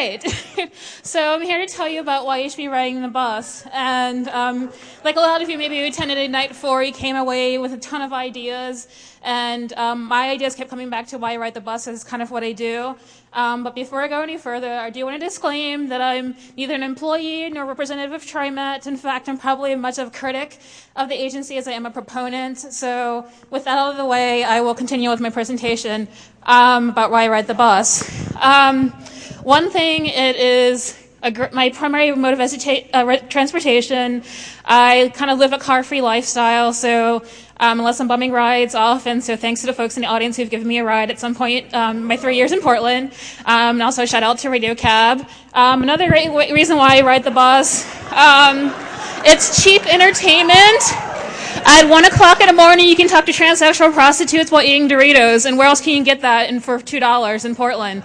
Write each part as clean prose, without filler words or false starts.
right. So I'm here to tell you about why you should be riding the bus. And like a lot of you, maybe you attended a night before, you came away with a ton of ideas. And my ideas kept coming back to why I ride the bus is kind of what I do. But before I go any further, I do want to disclaim that I'm neither an employee nor representative of TriMet. In fact, I'm probably as much of a critic of the agency as I am a proponent. So with that out of the way, I will continue with my presentation about why I ride the bus. One thing, it is my primary mode of transportation. I kind of live a car-free lifestyle, so unless I'm bumming rides off, and so thanks to the folks in the audience who've given me a ride at some point my 3 years in Portland. And also shout out to Radio Cab. Another great reason why I ride the bus, it's cheap entertainment. At 1 o'clock in the morning, you can talk to transsexual prostitutes while eating Doritos, and where else can you get that for $2 in Portland?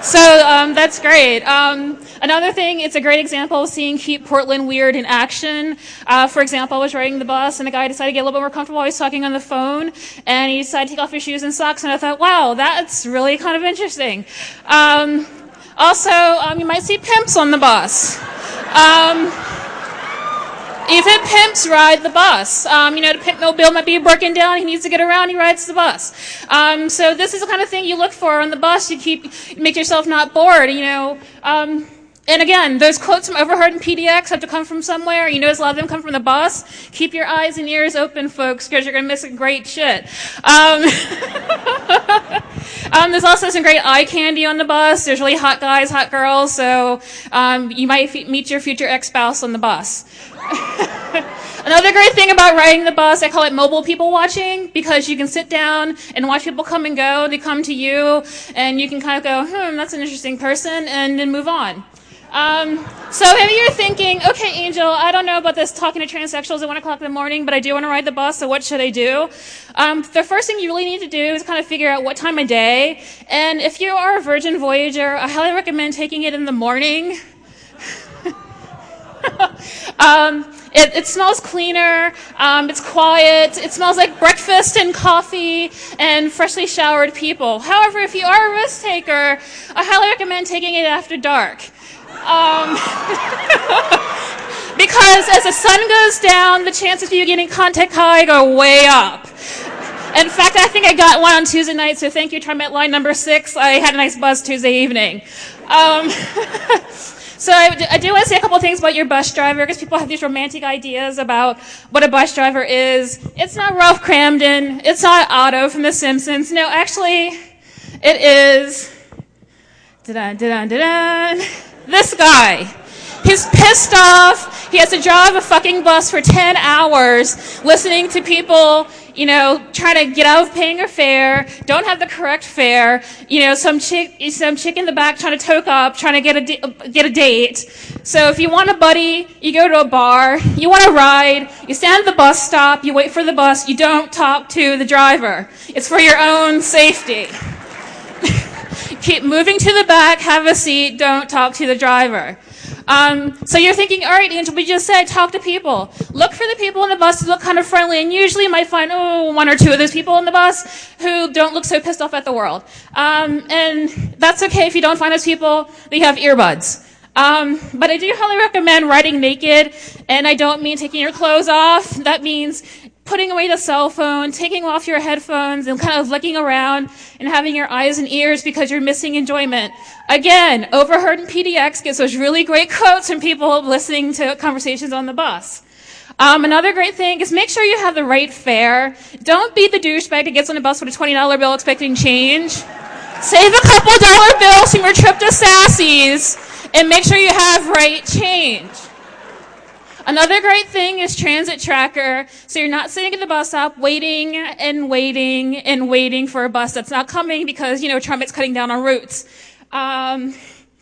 So that's great. Another thing, it's a great example of seeing Keep Portland Weird in action. For example, I was riding the bus, and a guy decided to get a little bit more comfortable while he was talking on the phone, and he decided to take off his shoes and socks, and I thought, wow, that's really kind of interesting. Also, you might see pimps on the bus. Even pimps ride the bus. The pimp mobile might be broken down. He needs to get around. He rides the bus. So this is the kind of thing you look for on the bus. You make yourself not bored. And again, those quotes from Overheard and PDX have to come from somewhere. You notice a lot of them come from the bus. Keep your eyes and ears open, folks, because you're going to miss some great shit. There's also some great eye candy on the bus. There's really hot guys, hot girls, so you might meet your future ex-spouse on the bus. Another great thing about riding the bus, I call it mobile people watching, because you can sit down and watch people come and go. They come to you, and you can kind of go, that's an interesting person, and then move on. So maybe you're thinking, okay, Angel, I don't know about this talking to transsexuals at 1 o'clock in the morning, but I do want to ride the bus, so what should I do? The first thing you really need to do is kind of figure out what time of day. And if you are a Virgin Voyager, I highly recommend taking it in the morning. It smells cleaner, it's quiet, it smells like breakfast and coffee and freshly showered people. However, if you are a risk taker, I highly recommend taking it after dark. Because as the sun goes down, the chances of you getting contact high go way up. In fact, I think I got one on Tuesday night, so thank you, TriMet line number 6. I had a nice buzz Tuesday evening. So I do want to say a couple of things about your bus driver, because people have these romantic ideas about what a bus driver is. It's not Ralph Cramden. It's not Otto from The Simpsons. No, actually, it is this guy. He's pissed off. He has to drive a fucking bus for 10 hours listening to people, trying to get out of paying a fare, don't have the correct fare, some chick in the back trying to toke up, trying to get a date. So if you want a buddy, you go to a bar. You want a ride, you stand at the bus stop, you wait for the bus, you don't talk to the driver. It's for your own safety. Keep moving to the back, have a seat, don't talk to the driver. So you're thinking, all right, Angel, we just said talk to people. Look for the people on the bus who look kind of friendly, and usually you might find, one or two of those people on the bus who don't look so pissed off at the world. And that's okay if you don't find those people, they have earbuds. But I do highly recommend riding naked, and I don't mean taking your clothes off. That means putting away the cell phone, taking off your headphones, and kind of looking around and having your eyes and ears because you're missing enjoyment. Again, Overheard and PDX gets those really great quotes from people listening to conversations on the bus. Another great thing is make sure you have the right fare. Don't be the douchebag that gets on the bus with a $20 bill expecting change. Save a couple dollar bills from your trip to Sassy's and make sure you have right change. Another great thing is Transit Tracker, so you're not sitting at the bus stop waiting and waiting and waiting for a bus that's not coming because, TriMet's cutting down on routes,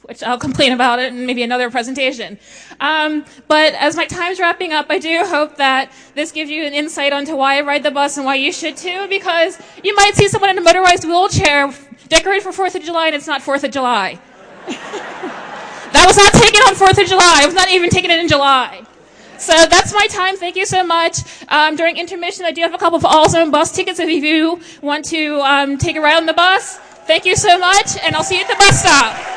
which I'll complain about it in maybe another presentation. But as my time's wrapping up, I do hope that this gives you an insight onto why I ride the bus and why you should too, because you might see someone in a motorized wheelchair decorated for 4th of July and it's not 4th of July. That was not taken on 4th of July. I was not even taking it in July. So that's my time. Thank you so much. During intermission, I do have a couple of All Zone bus tickets if you want to take a ride on the bus. Thank you so much, and I'll see you at the bus stop.